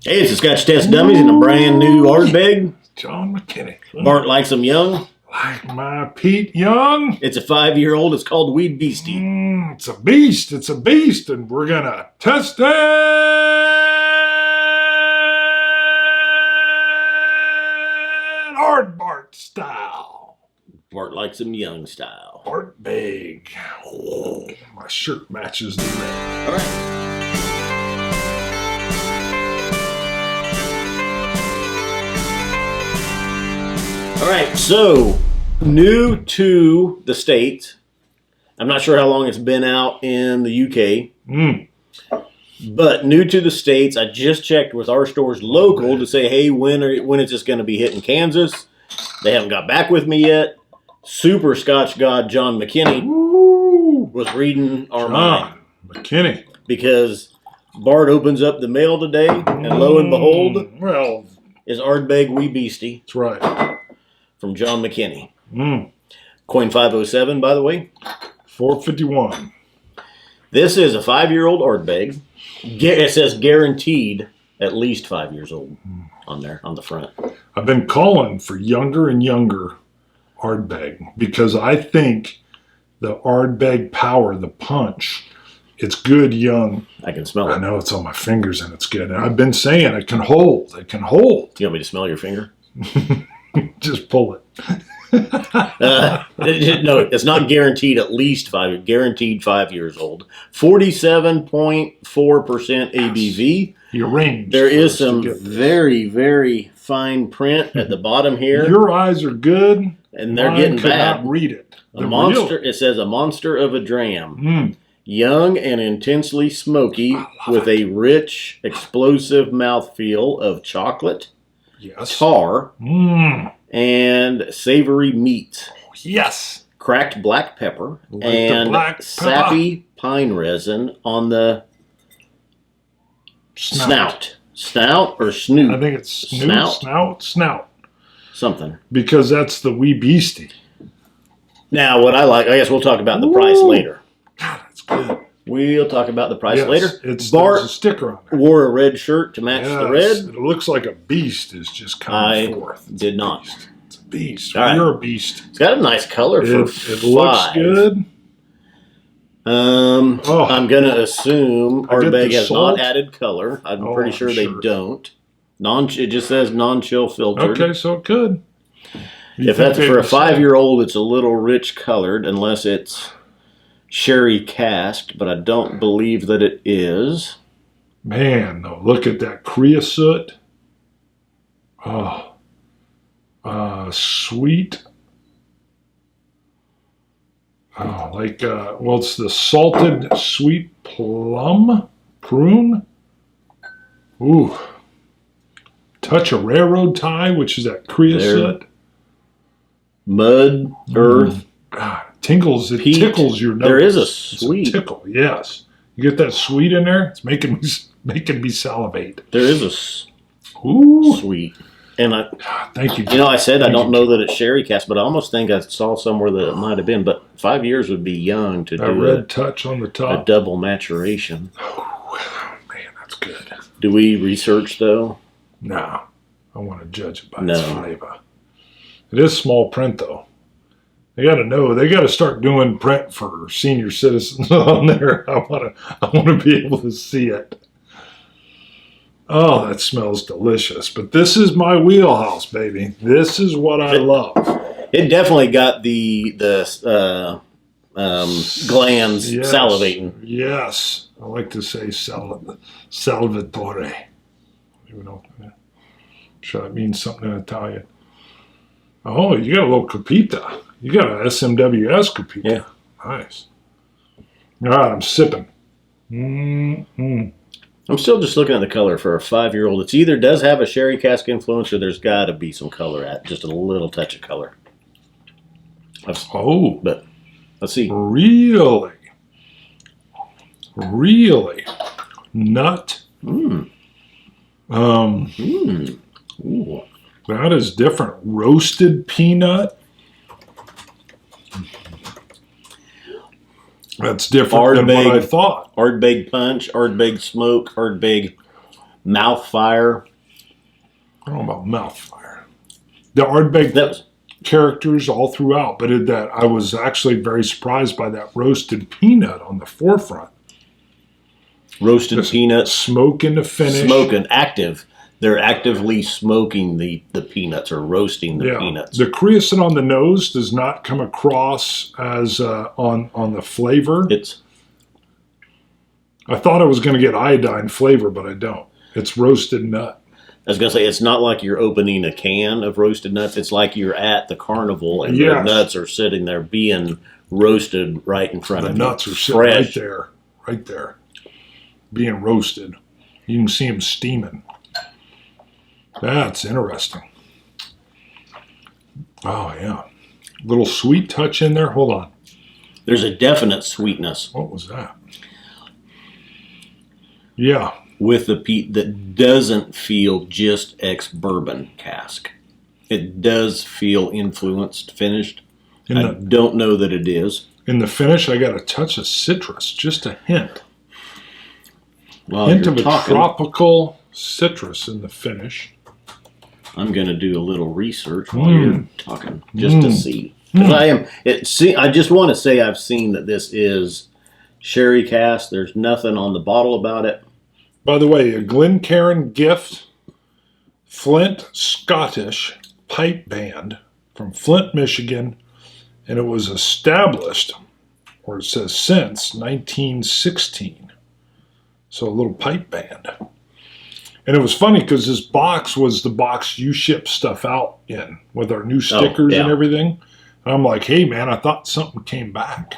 Hey, it's the Scotch Test Dummies and a brand new Ardbeg. John McKinney. Bart likes them young. Like my Pete Young. It's a 5-year-old. It's called Wee Beastie. It's a beast. It's a beast. And we're going to test it Bart style. Bart likes them young style. Ardbeg. Oh, my shirt matches the red. All right. All right, so new to the States. I'm not sure how long it's been out in the UK. But new to the States. I just checked with our stores local to say, hey, when is this going to be hitting Kansas? They haven't got back with me yet. Super Scotch God John McKinney was reading our mind. McKinney. Because Bart opens up the mail today, and lo and behold, is Ardbeg Wee Beastie. That's right. From John McKinney. Coin 507, by the way. 451. This is a 5-year-old Ardbeg. It says guaranteed at least 5 years old on there, on the front. I've been calling for younger and younger Ardbeg because I think the Ardbeg power, the punch, it's good young. I can smell it. I know it's on my fingers and it's good. And I've been saying it can hold. It can hold. You want me to smell your finger? Just pull it. No, it's not guaranteed at least 5. Guaranteed 5 years old. 47.4% ABV. Your range. There is some very, very fine print at the bottom here. Your eyes are good. And they're Mine getting could bad. not read it. A monster. It says a monster of a dram. Young and intensely smoky with a rich, explosive mouthfeel of chocolate, tar, and savory meat. Yes. Cracked black pepper and sappy pine resin on the snout. Snout or snoot? I think it's snout. Something. Because that's the Wee Beastie. Now, what I like, I guess we'll talk about the price later. God, that's good. We'll talk about the price later. Bart, there's a sticker on there. Wore a red shirt to match the red. It looks like a beast is just coming forth. Did not. It's a beast. All right. You're a beast. It's got a nice color for 5. It looks good. I'm going to assume Ardbeg has not added color. I'm pretty sure they don't. It just says non-chill filtered. Okay, so it could. If that's for a 5-year-old, it's a little rich colored, unless it's sherry cask, but I don't believe that it is. Man, though, look at that creosote. Sweet. It's the salted sweet prune. Ooh. Touch of railroad tie, which is that creosote. Mud, earth. God, tingles. It peat. Tickles your nose. There is a sweet. It's a tickle, yes. You get that sweet in there? It's making me salivate. There is a sweet. And thank you. You know, I said I don't know that it's sherry cask, but I almost think I saw somewhere that it might have been. But 5 years would be young to do a red touch on the top. A double maturation. Oh, man, that's good. Do we research though? No, I want to judge it by its flavor. It is small print though. They got to know. They got to start doing print for senior citizens on there. I want to be able to see it. Oh, that smells delicious. But this is my wheelhouse, baby. This is what I love. It definitely got the glands salivating. Yes. I like to say salvatore. Even though I'm sure that means something in Italian. Oh, you got a little capita. You got an SMWS capita. Yeah. Nice. All right, I'm sipping. I'm still just looking at the color for a 5-year-old. It's either does have a sherry cask influence or there's got to be some color at just a little touch of color. But let's see. Really? Nut? Ooh. That is different. Roasted peanut. That's different than what I thought. Ardbeg punch, Ardbeg smoke, Ardbeg mouth fire. I don't know about mouth fire. The Ardbeg characters all throughout, but I was actually very surprised by that roasted peanut on the forefront. Roasted peanuts. Smoke in the finish. Smoking, active. They're actively smoking the peanuts or roasting the peanuts. The creosote on the nose does not come across as on the flavor. I thought I was going to get iodine flavor, but I don't. It's roasted nut. I was going to say, it's not like you're opening a can of roasted nuts. It's like you're at the carnival and the nuts are sitting there being roasted right in front of you. The nuts are sitting right there, being roasted. You can see them steaming. That's interesting. Oh, yeah. Little sweet touch in there. Hold on. There's a definite sweetness. What was that? Yeah. With the peat that doesn't feel just ex-bourbon cask. It does feel influenced, finished. I don't know that it is. In the finish, I got a touch of citrus, just a hint. Well, hint of a tropical citrus in the finish. I'm going to do a little research while you're talking, just to see. I just want to say I've seen that this is sherry cask. There's nothing on the bottle about it. By the way, a Glencairn gift, Flint Scottish pipe band from Flint, Michigan, and it was established, or it says since, 1916. So a little pipe band. And it was funny because this box was the box you ship stuff out in with our new stickers and everything. And I'm like, hey, man, I thought something came back.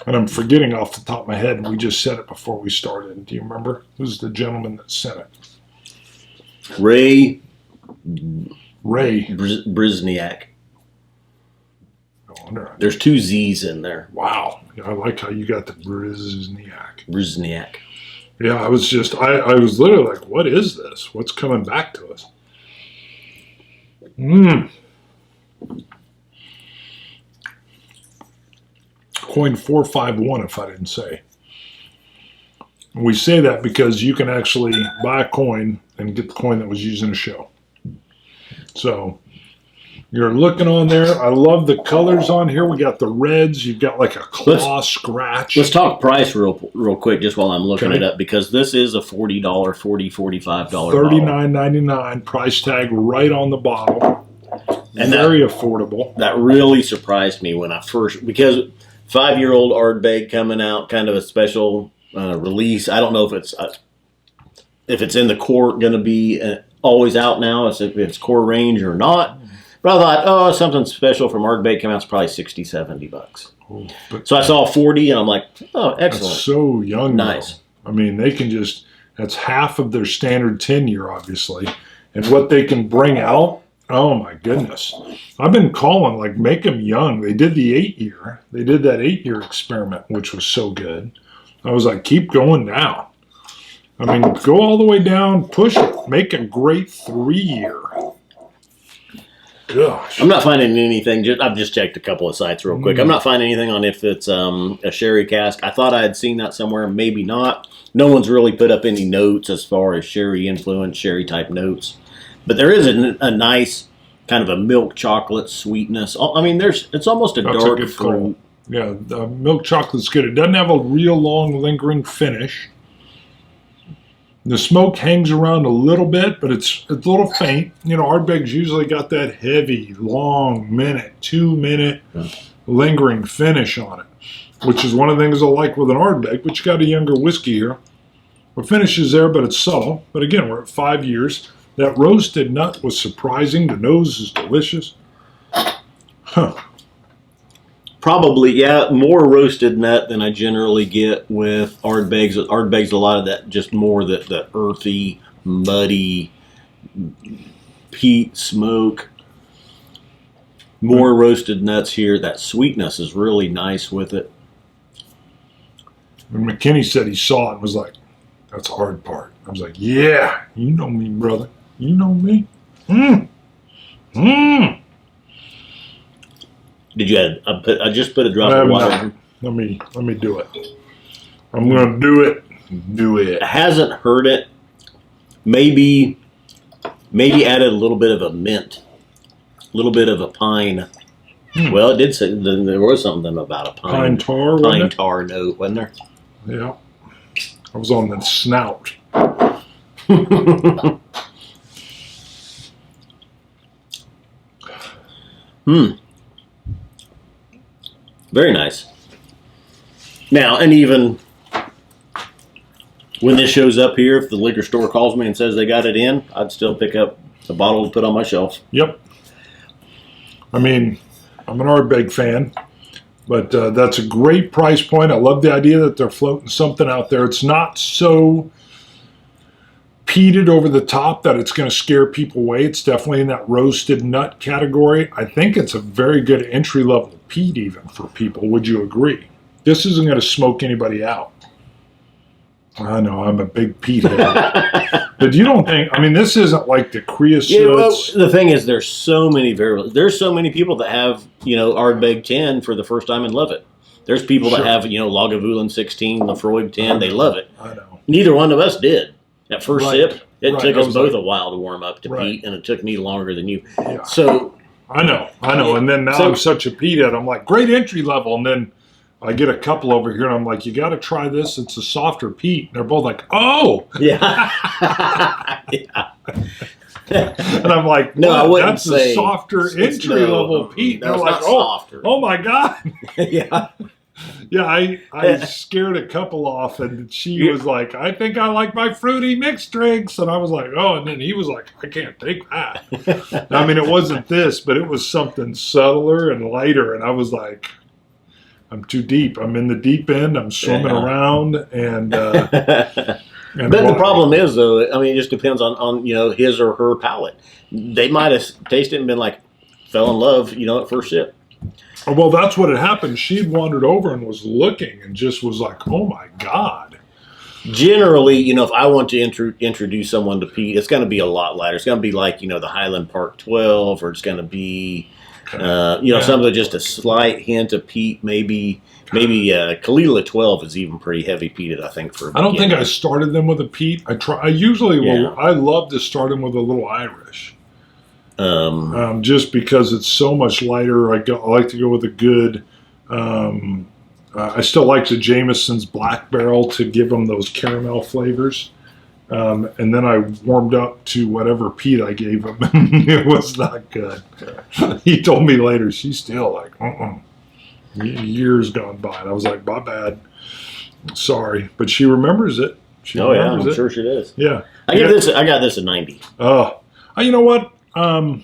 And I'm forgetting off the top of my head, and we just said it before we started. Do you remember? Who's the gentleman that sent it? Ray Brisniak. No wonder. There's 2 Z's in there. Wow. I like how you got the Brisniak. Brisniak. Yeah, I was was literally like, what is this? What's coming back to us? Coin 451, if I didn't say. We say that because you can actually buy a coin and get the coin that was used in a show. So you're looking on there. I love the colors on here. We got the reds. You've got like a claw scratch. Let's talk price real quick just while I'm looking it up, because this is a $40, $45 $39.99 price tag right on the bottle. And very affordable. That really surprised me when I first, because 5-year-old Ardbeg coming out, kind of a special release. I don't know if it's in the core going to be always out now, if it's core range or not. But I thought, something special from Ardbeg come out, it's probably $60, $70. So I saw 40, and I'm like, oh, excellent. That's so young. Nice. Though. I mean, they can that's half of their standard 10-year, obviously. And what they can bring out, oh my goodness. I've been calling, like, make them young. They did the 8-year. They did that 8-year experiment, which was so good. I was like, keep going down. I mean, go all the way down, push it. Make a great 3-year. Gosh. I'm not finding anything. I've just checked a couple of sites real quick. I'm not finding anything on if it's a sherry cask. I thought I had seen that somewhere. Maybe not. No one's really put up any notes as far as sherry influence, sherry type notes. But there is a nice kind of a milk chocolate sweetness. I mean, it's almost That's dark a good fruit. Call. Yeah, the milk chocolate's good. It doesn't have a real long lingering finish. The smoke hangs around a little bit, but it's a little faint. You know, Ardbeg's usually got that heavy, long 2-minute lingering finish on it, which is one of the things I like with an Ardbeg, but you got a younger whiskey here. The finish is there, but it's subtle. But again, we're at 5 years. That roasted nut was surprising. The nose is delicious. Huh. Probably, yeah, more roasted nut than I generally get with Ardbegs. Ardbegs, a lot of that, just more the earthy, muddy, peat smoke. More roasted nuts here. That sweetness is really nice with it. When McKinney said he saw it and was like, that's the hard part. I was like, yeah, you know me, brother. You know me. Did you add? I just put a drop of water. Let me do it. I'm gonna do it. Do it. I hasn't hurt it maybe added a little bit of a mint, a little bit of a pine. Well, it did say there was something about a pine tar note, wasn't there? Yeah, I was on the snout. Very nice. Now, and even when this shows up here, if the liquor store calls me and says they got it in, I'd still pick up a bottle to put on my shelf. Yep. I mean, I'm an Ardbeg fan, but that's a great price point. I love the idea that they're floating something out there. It's not so peated over the top that it's going to scare people away. It's definitely in that roasted nut category. I think it's a very good entry-level peat even for people. Would you agree? This isn't going to smoke anybody out. I know, I'm a big peat head. But you don't think, I mean, this isn't like the creosote. Yeah, well, the thing is, there's so many variables. There's so many people that have, Ardbeg 10 for the first time and love it. There's people that have, Lagavulin 16, Lefroy 10, they love it. I know. Neither one of us did. That first sip, it took us both like, a while to warm up to peat, and it took me longer than you. Yeah. So I know. And then now I'm such a peat head. I'm like, great entry level. And then I get a couple over here, and I'm like, you got to try this. It's a softer peat. And they're both like, oh. Yeah. Yeah. And I'm like, no, I wouldn't that's say a softer entry level peat. No, they're like, softer. Oh my God. Yeah. Yeah, I scared a couple off, and she was like, I think I like my fruity mixed drinks. And I was like, oh, and then he was like, I can't take that. I mean, it wasn't this, but it was something subtler and lighter. And I was like, I'm too deep. I'm in the deep end. I'm swimming around. And but the problem is, though, I mean, it just depends on his or her palate. They might have tasted it and been like, fell in love, at first sip. Well, that's what had happened. She'd wandered over and was looking and just was like, oh, my God. Generally, if I want to introduce someone to peat, it's going to be a lot lighter. It's going to be like, the Highland Park 12, or it's going to be, something just a slight hint of peat. Maybe Kalila 12 is even pretty heavy peated, I think, for a beginner. I don't think I started them with a peat. I love to start them with a little Irish. Just because it's so much lighter. I like to go with a good. I still like the Jameson's Black Barrel to give them those caramel flavors. And then I warmed up to whatever peat I gave him. It was not good. He told me later, she's still like, years gone by. And I was like, my bad. Sorry. But she remembers it. I'm sure she does. Yeah. I got this at 90. You know what? I'll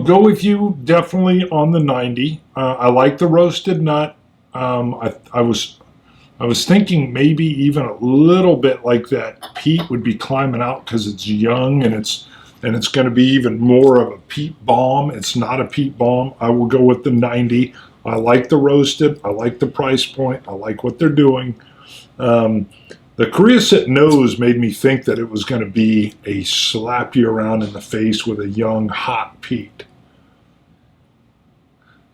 go with you definitely on the 90. I like the roasted nut. I was thinking maybe even a little bit like that peat would be climbing out because it's young and it's going to be even more of a peat bomb. It's not a peat bomb. I will go with the 90. I like the roasted. I like the price point. I like what they're doing. The creosote nose made me think that it was going to be a slap you around in the face with a young, hot peat.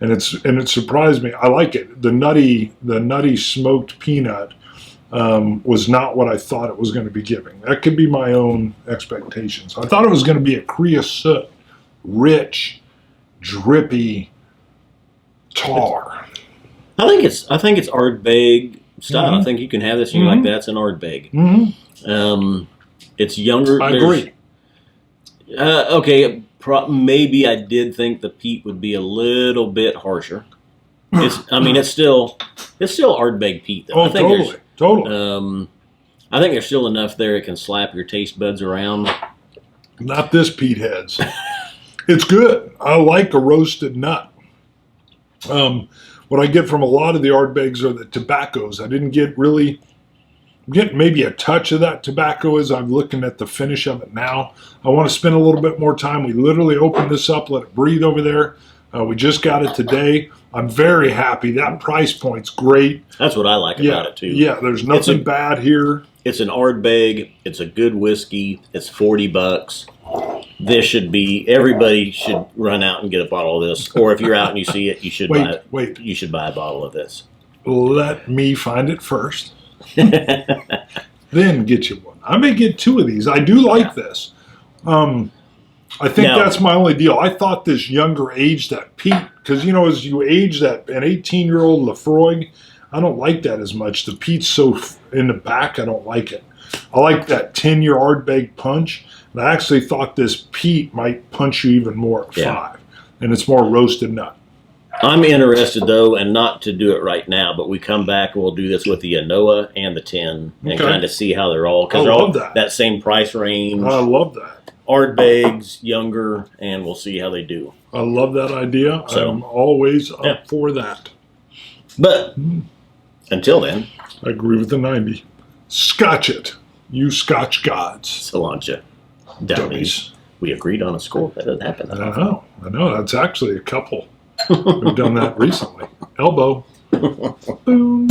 And it surprised me. I like it. The nutty smoked peanut was not what I thought it was going to be giving. That could be my own expectations. I thought it was going to be a creosote, rich, drippy tar. I think it's Ardbeg style. Mm-hmm. I think you can have this and you're like, that's an Ardbeg. Mm-hmm. It's younger. I agree. Okay, maybe I did think the peat would be a little bit harsher. It's still Ardbeg peat though. Oh, totally. I think there's still enough there it can slap your taste buds around. Not this peat heads. It's good. I like a roasted nut. What I get from a lot of the Ardbegs are the tobaccos. I didn't get maybe a touch of that tobacco as I'm looking at the finish of it now. I want to spend a little bit more time. We literally opened this up, let it breathe over there. We just got it today. I'm very happy. That price point's great. That's what I like about it too. Yeah, there's nothing bad here. It's an Ardbeg. It's a good whiskey. It's $40. Everybody should run out and get a bottle of this. Or if you're out and you see it, you should buy it. You should buy a bottle of this. Let me find it first. then get you one. I may get 2 of these. I do like this. I think that's my only deal. I thought this younger age, that peat, because, as you age an 18-year-old Lafroig, I don't like that as much. The peat's so in the back, I don't like it. I like that 10-year Ardbeg punch, and I actually thought this peat might punch you even more at 5, and it's more roasted nut. I'm interested, though, and not to do it right now, but we come back and we'll do this with the Anoa and the 10 and kind of see how they're all, because they're all that same price range. I love that. Ardbegs, younger, and we'll see how they do. I love that idea. So, I'm always up for that. But until then, I agree with the 90. Scotch it, you Scotch gods. Cilantro. Dummies. We agreed on a score. That doesn't happen. I know. That's actually a couple. We've done that recently. Elbow. Boom.